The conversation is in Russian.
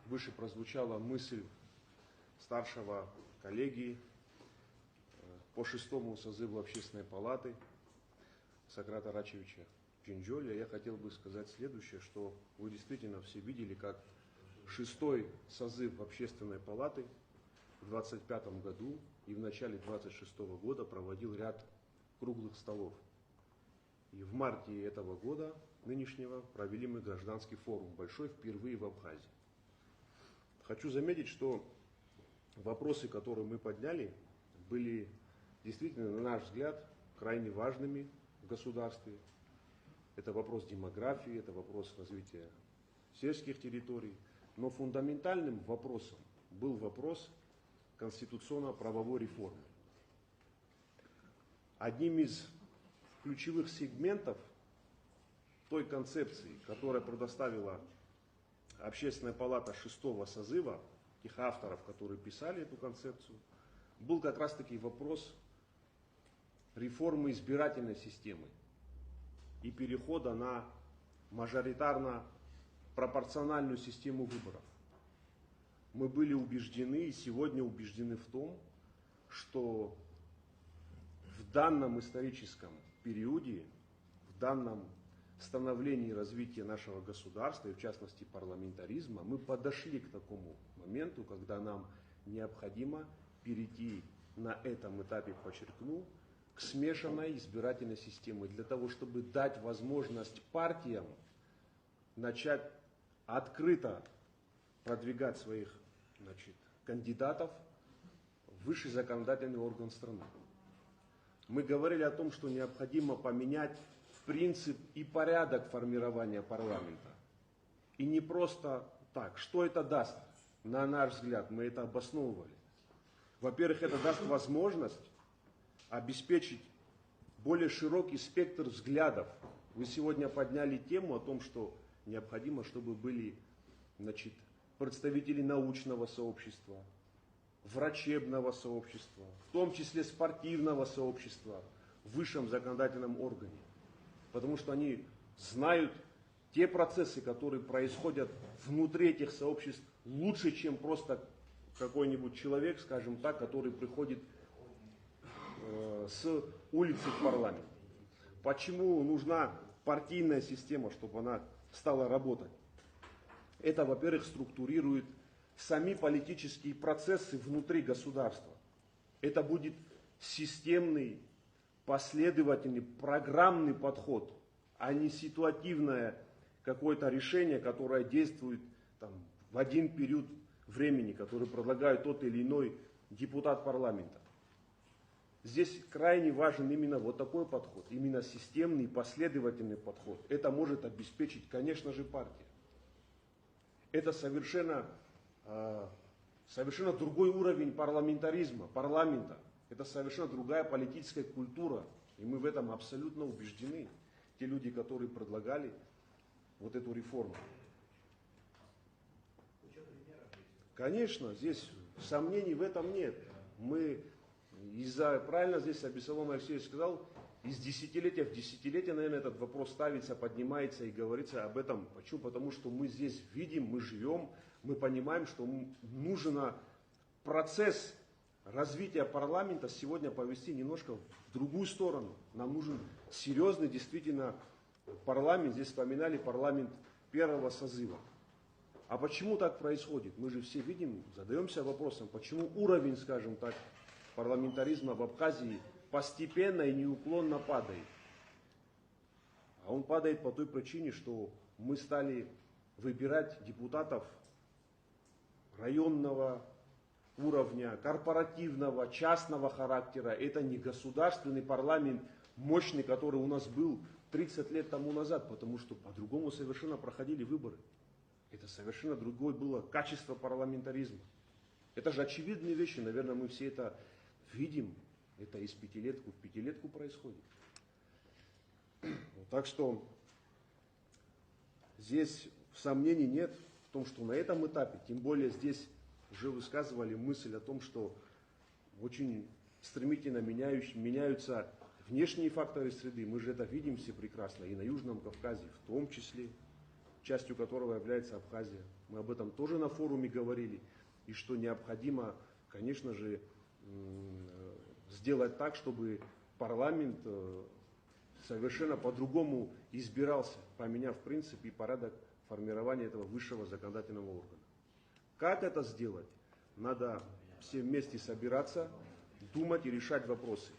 выше прозвучала мысль старшего коллеги по 6-му созыву Общественной палаты Сократа Рачевича Джинджоли. Я хотел бы сказать следующее, что вы действительно все видели, как 6-й созыв Общественной палаты в 25 году и в начале 26 года проводил ряд круглых столов. И в марте этого года, нынешнего, провели мы гражданский форум, большой, впервые в Абхазии. Хочу заметить, что вопросы, которые мы подняли, были действительно, на наш взгляд, крайне важными в государстве. Это вопрос демографии, это вопрос развития сельских территорий. Но фундаментальным вопросом был вопрос конституционно-правовой реформы. Одним из ключевых сегментов той концепции, которую предоставила Общественная палата 6-го созыва, тех авторов, которые писали эту концепцию, был как раз-таки вопрос реформы избирательной системы и перехода на мажоритарно-пропорциональную систему выборов. Мы были убеждены и сегодня убеждены в том, что в данном историческом периоде, в данном становлении и развитии нашего государства, и в частности парламентаризма, мы подошли к такому моменту, когда нам необходимо перейти на этом этапе, подчеркну, к смешанной избирательной системе, для того, чтобы дать возможность партиям начать открыто продвигать своих кандидатов в высший законодательный орган страны. Мы говорили о том, что необходимо поменять принцип и порядок формирования парламента. И не просто так. Что это даст? На наш взгляд, мы это обосновывали. Во-первых, это даст возможность обеспечить более широкий спектр взглядов. Вы сегодня подняли тему о том, что необходимо, чтобы были представители научного сообщества, врачебного сообщества, в том числе спортивного сообщества в высшем законодательном органе. Потому что они знают те процессы, которые происходят внутри этих сообществ, лучше, чем просто какой-нибудь человек, скажем так, который приходит с улицы в парламент. Почему нужна партийная система, чтобы она стала работать? Это, во-первых, структурирует сами политические процессы внутри государства. Это будет системный, последовательный, программный подход, а не ситуативное какое-то решение, которое действует в один период времени, который предлагает тот или иной депутат парламента. Здесь крайне важен именно вот такой подход, именно системный, последовательный подход. Это может обеспечить, конечно же, партия. Это совершенно другой уровень парламентаризма, парламента. Это совершенно другая политическая культура. И мы в этом абсолютно убеждены. Те люди, которые предлагали вот эту реформу. Конечно, здесь сомнений в этом нет. Мы правильно здесь Абиссалом Алексеевич сказал, из десятилетия в десятилетие, наверное, этот вопрос ставится, поднимается и говорится об этом. Почему? Потому что мы здесь видим, мы живем, мы понимаем, что нужен процесс развития парламента сегодня повести немножко в другую сторону. Нам нужен серьезный действительно парламент. Здесь вспоминали парламент первого созыва. А почему так происходит? Мы же все видим, задаемся вопросом, почему уровень, скажем так, парламентаризма в Абхазии постепенно и неуклонно падает. А он падает по той причине, что мы стали выбирать депутатов районного уровня, корпоративного, частного характера. Это не государственный парламент мощный, который у нас был 30 лет тому назад, потому что по-другому совершенно проходили выборы. Это совершенно другое было качество парламентаризма. Это же очевидные вещи, наверное, мы все это видим. Это из пятилетку в пятилетку происходит. Так что здесь сомнений нет в том, что на этом этапе, тем более здесь уже высказывали мысль о том, что очень стремительно меняются внешние факторы среды. Мы же это видим все прекрасно и на Южном Кавказе в том числе. частью которого является Абхазия. Мы об этом тоже на форуме говорили, и что необходимо, конечно же, сделать так, чтобы парламент совершенно по-другому избирался, поменяв принцип и порядок формирования этого высшего законодательного органа. Как это сделать? Надо все вместе собираться, думать и решать вопросы.